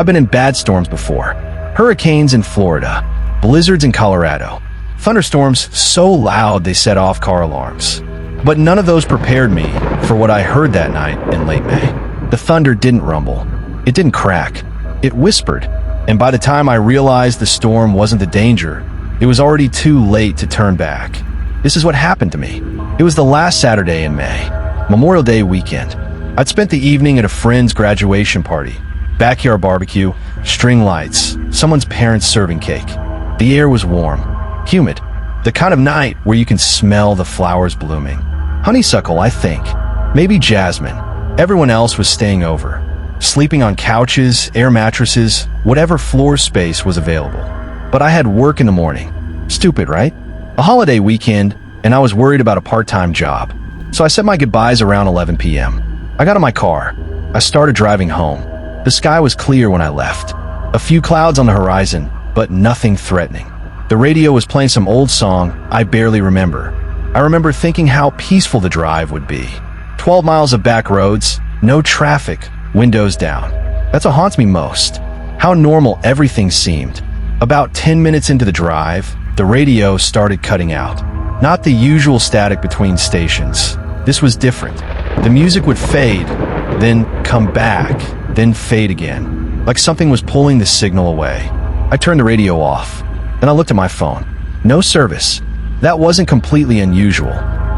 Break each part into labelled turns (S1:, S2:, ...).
S1: I've been in bad storms before. Hurricanes in Florida, blizzards in Colorado, thunderstorms so loud they set off car alarms. But none of those prepared me for what I heard that night in late May. The thunder didn't rumble. It didn't crack. It whispered. And by the time I realized the storm wasn't the danger, it was already too late to turn back. This is what happened to me. It was the last Saturday in May, Memorial Day weekend. I'd spent the evening at a friend's graduation party. Backyard barbecue, string lights, someone's parents serving cake. The air was warm, humid, the kind of night where you can smell the flowers blooming. Honeysuckle, I think. Maybe jasmine. Everyone else was staying over, sleeping on couches, air mattresses, whatever floor space was available. But I had work in the morning. Stupid, right? A holiday weekend, and I was worried about a part-time job. So I said my goodbyes around 11 p.m. I got in my car. I started driving home. The sky was clear when I left. A few clouds on the horizon, but nothing threatening. The radio was playing some old song I barely remember. I remember thinking how peaceful the drive would be. 12 miles of back roads, no traffic, windows down. That's what haunts me most. How normal everything seemed. About 10 minutes into the drive, the radio started cutting out. Not the usual static between stations. This was different. The music would fade, then come back, then fade again, like something was pulling the signal away. I turned the radio off. Then I looked at my phone. No service. That wasn't completely unusual.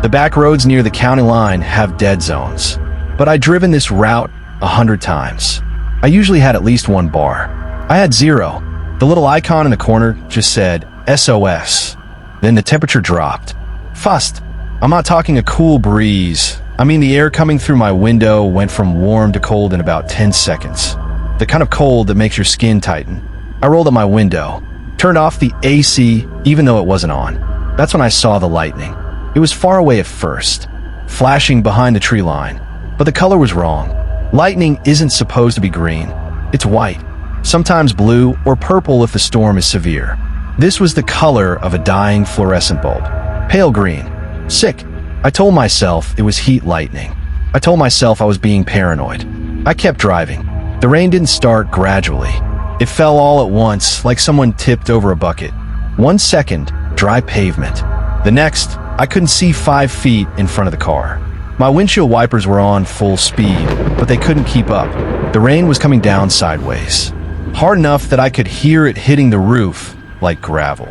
S1: The back roads near the county line have dead zones. But I'd driven this route 100 times. I usually had at least one bar. I had zero. The little icon in the corner just said SOS. Then the temperature dropped. Fast. I'm not talking a cool breeze. I mean the air coming through my window went from warm to cold in about 10 seconds. The kind of cold that makes your skin tighten. I rolled up my window, turned off the AC even though it wasn't on. That's when I saw the lightning. It was far away at first, flashing behind the tree line. But the color was wrong. Lightning isn't supposed to be green. It's white. Sometimes blue or purple if the storm is severe. This was the color of a dying fluorescent bulb. Pale green. Sick. I told myself it was heat lightning. I told myself I was being paranoid. I kept driving. The rain didn't start gradually. It fell all at once, like someone tipped over a bucket. 1 second, dry pavement. The next, I couldn't see 5 feet in front of the car. My windshield wipers were on full speed, but they couldn't keep up. The rain was coming down sideways, hard enough that I could hear it hitting the roof like gravel.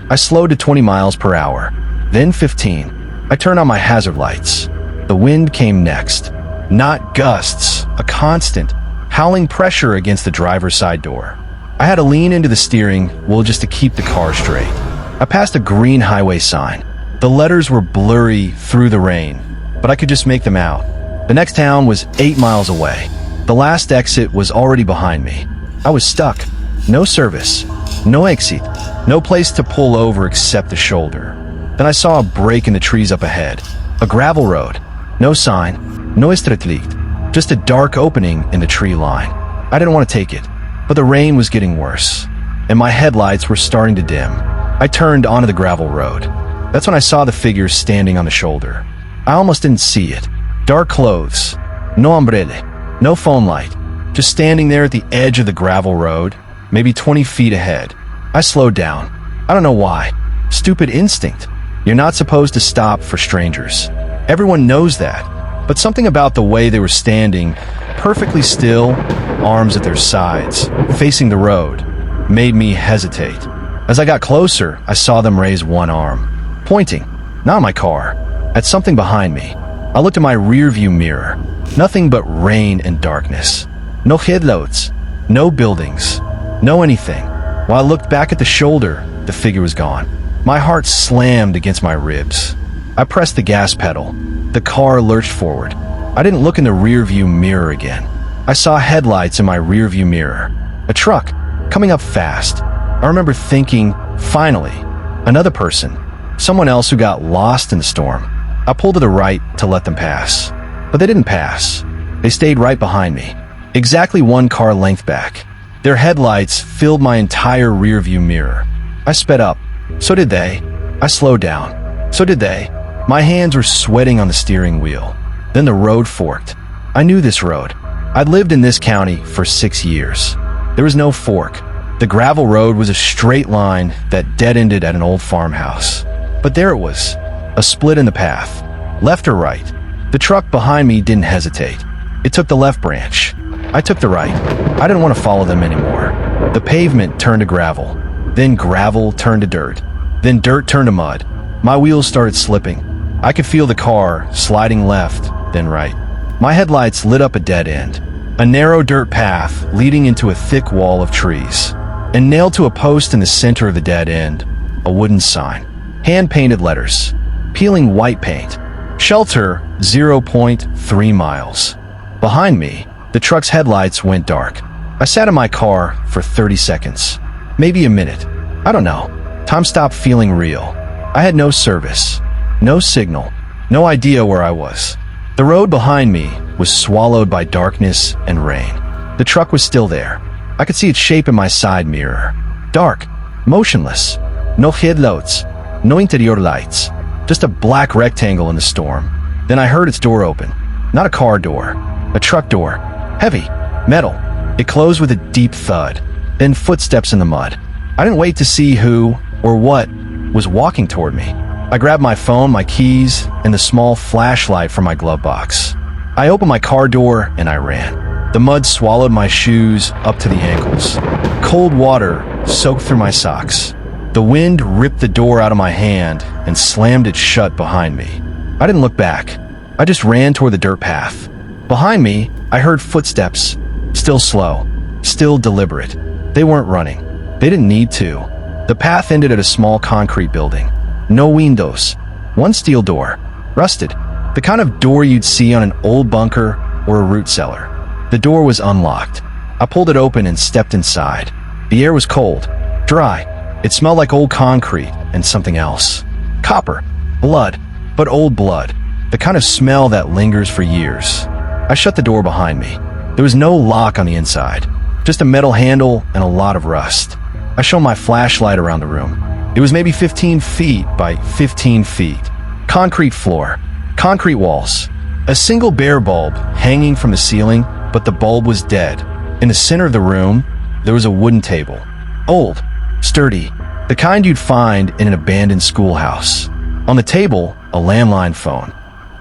S1: I slowed to 20 miles per hour, then 15. I turned on my hazard lights. The wind came next. Not gusts, a constant, howling pressure against the driver's side door. I had to lean into the steering wheel just to keep the car straight. I passed a green highway sign. The letters were blurry through the rain, but I could just make them out. The next town was 8 miles away. The last exit was already behind me. I was stuck. No service. No exit. No place to pull over except the shoulder. Then I saw a break in the trees up ahead. A gravel road. No sign. No streetlight. Just a dark opening in the tree line. I didn't want to take it, but the rain was getting worse, and my headlights were starting to dim. I turned onto the gravel road. That's when I saw the figure standing on the shoulder. I almost didn't see it. Dark clothes. No umbrella. No phone light. Just standing there at the edge of the gravel road, maybe 20 feet ahead. I slowed down. I don't know why. Stupid instinct. You're not supposed to stop for strangers. Everyone knows that. But something about the way they were standing, perfectly still, arms at their sides, facing the road, made me hesitate. As I got closer, I saw them raise one arm, pointing, not my car, at something behind me. I looked at my rearview mirror. Nothing but rain and darkness. No headlights, no buildings, no anything. While I looked back at the shoulder, the figure was gone. My heart slammed against my ribs. I pressed the gas pedal. The car lurched forward. I didn't look in the rearview mirror again. I saw headlights in my rearview mirror. A truck, coming up fast. I remember thinking, finally, another person. Someone else who got lost in the storm. I pulled to the right to let them pass. But they didn't pass. They stayed right behind me. Exactly one car length back. Their headlights filled my entire rearview mirror. I sped up. So did they. I slowed down. So did they. My hands were sweating on the steering wheel. Then the road forked. I knew this road. I'd lived in this county for 6 years. There was no fork. The gravel road was a straight line that dead-ended at an old farmhouse. But there it was, a split in the path, left or right. The truck behind me didn't hesitate. It took the left branch. I took the right. I didn't want to follow them anymore. The pavement turned to gravel. Then gravel turned to dirt. Then dirt turned to mud. My wheels started slipping. I could feel the car sliding left, then right. My headlights lit up a dead end. A narrow dirt path leading into a thick wall of trees. And nailed to a post in the center of the dead end, a wooden sign. Hand-painted letters. Peeling white paint. Shelter 0.3 miles. Behind me, the truck's headlights went dark. I sat in my car for 30 seconds. Maybe a minute. I don't know. Time stopped feeling real. I had no service. No signal. No idea where I was. The road behind me was swallowed by darkness and rain. The truck was still there. I could see its shape in my side mirror. Dark. Motionless. No headlights. No interior lights. Just a black rectangle in the storm. Then I heard its door open. Not a car door. A truck door. Heavy. Metal. It closed with a deep thud. Then footsteps in the mud. I didn't wait to see who or what was walking toward me. I grabbed my phone, my keys, and the small flashlight from my glove box. I opened my car door and I ran. The mud swallowed my shoes up to the ankles. Cold water soaked through my socks. The wind ripped the door out of my hand and slammed it shut behind me. I didn't look back. I just ran toward the dirt path. Behind me, I heard footsteps. Still slow. Still deliberate. They weren't running. They didn't need to. The path ended at a small concrete building. No windows. One steel door. Rusted. The kind of door you'd see on an old bunker or a root cellar. The door was unlocked. I pulled it open and stepped inside. The air was cold. Dry. It smelled like old concrete and something else. Copper. Blood. But old blood. The kind of smell that lingers for years. I shut the door behind me. There was no lock on the inside. Just a metal handle and a lot of rust. I shone my flashlight around the room. It was maybe 15 feet by 15 feet. Concrete floor. Concrete walls. A single bare bulb hanging from the ceiling, but the bulb was dead. In the center of the room, there was a wooden table. Old. Sturdy. The kind you'd find in an abandoned schoolhouse. On the table, a landline phone.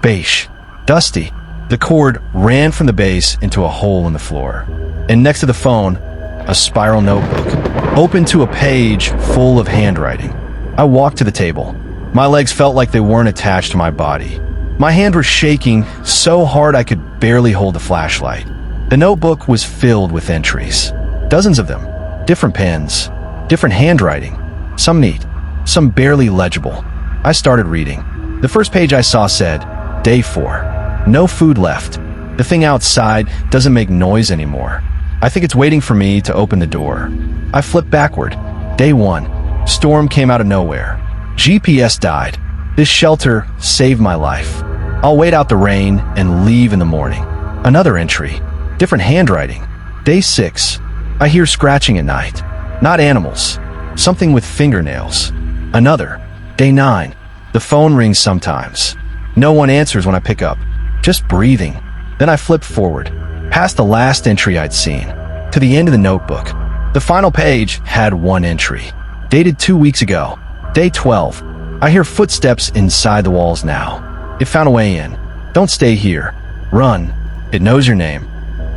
S1: Beige. Dusty. The cord ran from the base into a hole in the floor. And next to the phone, a spiral notebook, open to a page full of handwriting. I walked to the table. My legs felt like they weren't attached to my body. My hands were shaking so hard I could barely hold the flashlight. The notebook was filled with entries. Dozens of them. Different pens. Different handwriting. Some neat. Some barely legible. I started reading. The first page I saw said, Day 4. No food left. The thing outside doesn't make noise anymore. I think it's waiting for me to open the door. I flipped backward. Day 1. Storm came out of nowhere. GPS died. This shelter saved my life. I'll wait out the rain and leave in the morning. Another entry. Different handwriting. Day 6. I hear scratching at night. Not animals. Something with fingernails. Another. Day 9. The phone rings sometimes. No one answers when I pick up. Just breathing. Then I flipped forward, past the last entry I'd seen, to the end of the notebook. The final page had one entry, dated 2 weeks ago. Day 12. I hear footsteps inside the walls now. It found a way in. Don't stay here. Run. It knows your name.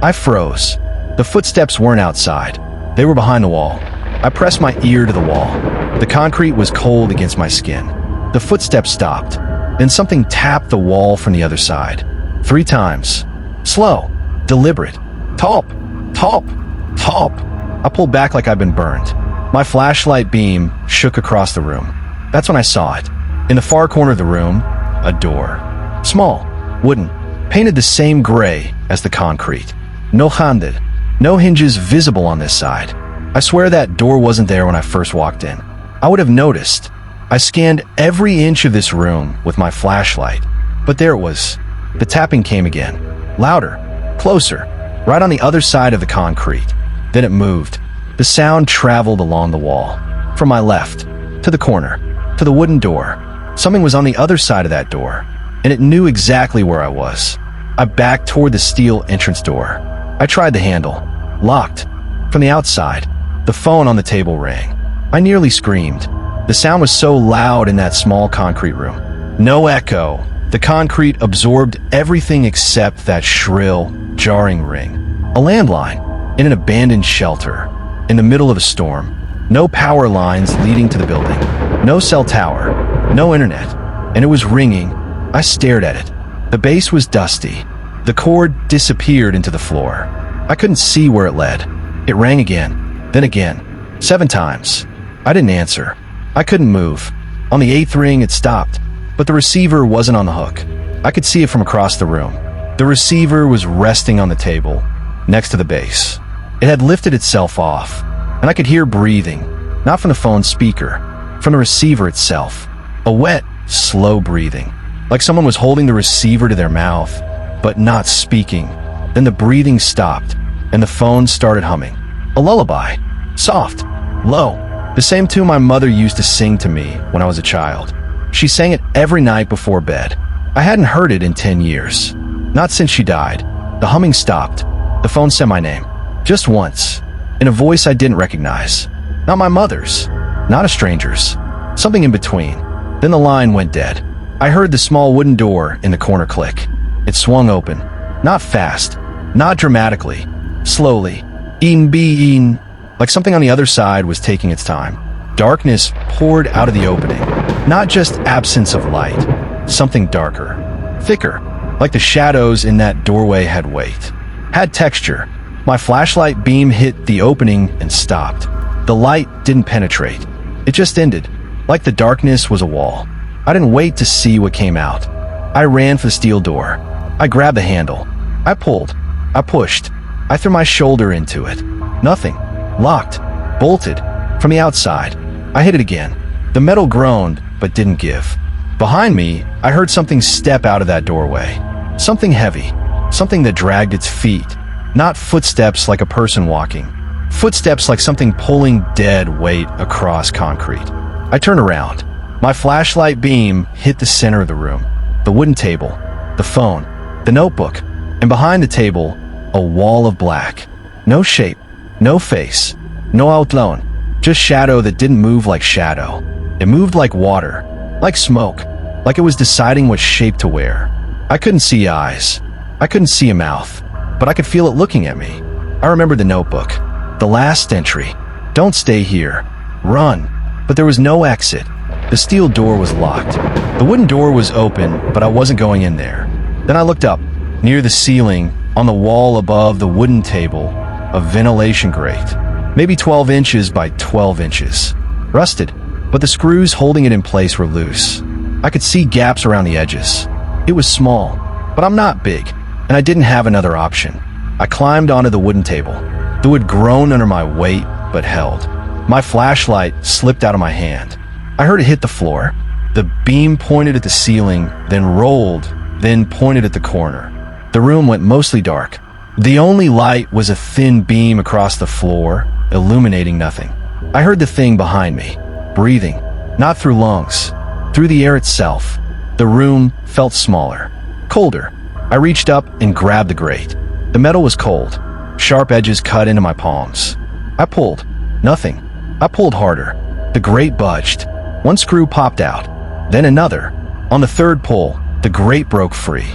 S1: I froze. The footsteps weren't outside. They were behind the wall. I pressed my ear to the wall. The concrete was cold against my skin. The footsteps stopped. Then something tapped the wall from the other side. 3 times. Slow. Deliberate. Top. Top. Top. I pulled back like I'd been burned. My flashlight beam shook across the room. That's when I saw it. In the far corner of the room, a door. Small. Wooden. Painted the same gray as the concrete. No handed. No hinges visible on this side. I swear that door wasn't there when I first walked in. I would have noticed. I scanned every inch of this room with my flashlight. But there it was. The tapping came again. Louder. Closer. Right on the other side of the concrete. Then it moved. The sound traveled along the wall. From my left. To the corner. To the wooden door. Something was on the other side of that door. And it knew exactly where I was. I backed toward the steel entrance door. I tried the handle. Locked. From the outside, the phone on the table rang. I nearly screamed. The sound was so loud in that small concrete room. No echo. The concrete absorbed everything except that shrill, jarring ring. A landline in an abandoned shelter, in the middle of a storm. No power lines leading to the building. No cell tower. No internet. And it was ringing. I stared at it. The base was dusty. The cord disappeared into the floor. I couldn't see where it led. It rang again, then again, 7 times. I didn't answer. I couldn't move. On the 8th ring, it stopped, but the receiver wasn't on the hook. I could see it from across the room. The receiver was resting on the table, next to the base. It had lifted itself off, and I could hear breathing, not from the phone's speaker, from the receiver itself. A wet, slow breathing, like someone was holding the receiver to their mouth, but not speaking. Then the breathing stopped, and the phone started humming. A lullaby. Soft. Low. The same tune my mother used to sing to me when I was a child. She sang it every night before bed. I hadn't heard it in 10 years. Not since she died. The humming stopped. The phone said my name. Just once. In a voice I didn't recognize. Not my mother's. Not a stranger's. Something in between. Then the line went dead. I heard the small wooden door in the corner click. It swung open. Not fast. Not dramatically. Slowly. Bean, like something on the other side was taking its time. Darkness poured out of the opening. Not just absence of light. Something darker. Thicker. Like the shadows in that doorway had weight. Had texture. My flashlight beam hit the opening and stopped. The light didn't penetrate. It just ended. Like the darkness was a wall. I didn't wait to see what came out. I ran for the steel door. I grabbed the handle. I pulled. I pushed. I threw my shoulder into it. Nothing. Locked. Bolted. From the outside. I hit it again. The metal groaned, but didn't give. Behind me, I heard something step out of that doorway. Something heavy. Something that dragged its feet. Not footsteps like a person walking. Footsteps like something pulling dead weight across concrete. I turned around. My flashlight beam hit the center of the room. The wooden table. The phone. The notebook. And behind the table, a wall of black. No shape. No face. No outline. Just shadow that didn't move like shadow. It moved like water. Like smoke. Like it was deciding what shape to wear. I couldn't see eyes. I couldn't see a mouth. But I could feel it looking at me. I remembered the notebook. The last entry. Don't stay here. Run. But there was no exit. The steel door was locked. The wooden door was open, but I wasn't going in there. Then I looked up. Near the ceiling, on the wall above the wooden table, a ventilation grate. Maybe 12 inches by 12 inches. Rusted, but the screws holding it in place were loose. I could see gaps around the edges. It was small, but I'm not big, and I didn't have another option. I climbed onto the wooden table. The wood groaned under my weight, but held. My flashlight slipped out of my hand. I heard it hit the floor. The beam pointed at the ceiling, then rolled, then pointed at the corner. The room went mostly dark. The only light was a thin beam across the floor, illuminating nothing. I heard the thing behind me, breathing, not through lungs, through the air itself. The room felt smaller, colder. I reached up and grabbed the grate. The metal was cold. Sharp edges cut into my palms. I pulled. Nothing. I pulled harder. The grate budged. One screw popped out. Then another. On the third pull, the grate broke free.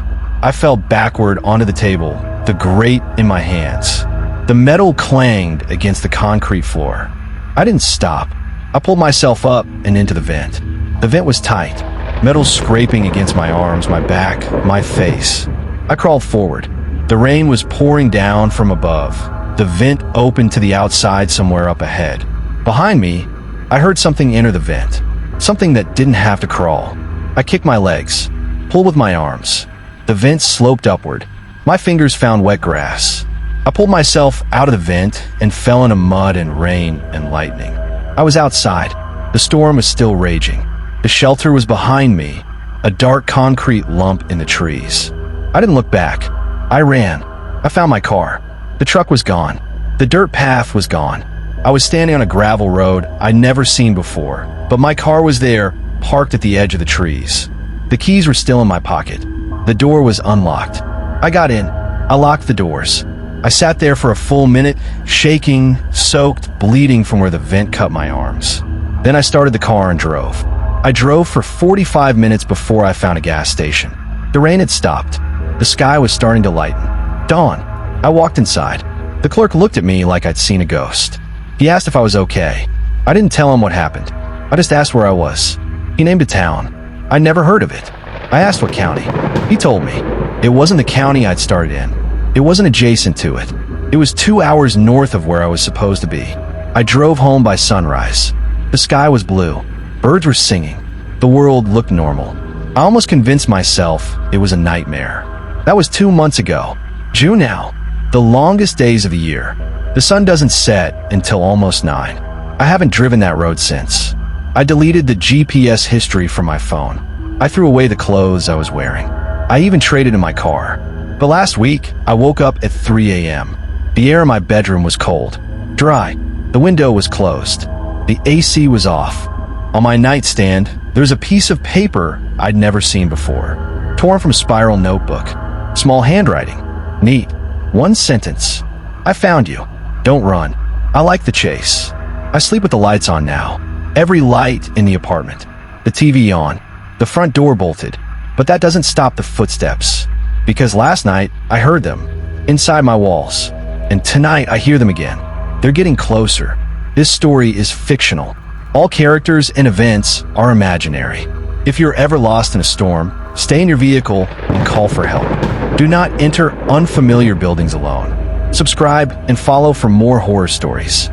S1: I fell backward onto the table, the grate in my hands. The metal clanged against the concrete floor. I didn't stop. I pulled myself up and into the vent. The vent was tight, metal scraping against my arms, my back, my face. I crawled forward. The rain was pouring down from above. The vent opened to the outside somewhere up ahead. Behind me, I heard something enter the vent. Something that didn't have to crawl. I kicked my legs, pulled with my arms. The vent sloped upward. My fingers found wet grass. I pulled myself out of the vent and fell into mud and rain and lightning. I was outside. The storm was still raging. The shelter was behind me, a dark concrete lump in the trees. I didn't look back. I ran. I found my car. The truck was gone. The dirt path was gone. I was standing on a gravel road I'd never seen before, but my car was there, parked at the edge of the trees. The keys were still in my pocket. The door was unlocked. I got in. I locked the doors. I sat there for a full minute, shaking, soaked, bleeding from where the vent cut my arms. Then I started the car and drove. I drove for 45 minutes before I found a gas station. The rain had stopped. The sky was starting to lighten. Dawn. I walked inside. The clerk looked at me like I'd seen a ghost. He asked if I was okay. I didn't tell him what happened. I just asked where I was. He named a town. I'd never heard of it. I asked what county. He told me. It wasn't the county I'd started in. It wasn't adjacent to it. It was 2 hours north of where I was supposed to be. I drove home by sunrise. The sky was blue. Birds were singing. The world looked normal. I almost convinced myself it was a nightmare. That was 2 months ago. June now. The longest days of the year. The sun doesn't set until almost 9. I haven't driven that road since. I deleted the GPS history from my phone. I threw away the clothes I was wearing. I even traded in my car. But last week, I woke up at 3 a.m. The air in my bedroom was cold, dry. The window was closed. The AC was off. On my nightstand, there's a piece of paper I'd never seen before. Torn from a spiral notebook. Small handwriting. Neat. One sentence. I found you. Don't run. I like the chase. I sleep with the lights on now. Every light in the apartment. The TV on. The front door bolted. But that doesn't stop the footsteps. Because last night, I heard them. Inside my walls. And tonight, I hear them again. They're getting closer. This story is fictional. All characters and events are imaginary. If you're ever lost in a storm, stay in your vehicle and call for help. Do not enter unfamiliar buildings alone. Subscribe and follow for more horror stories.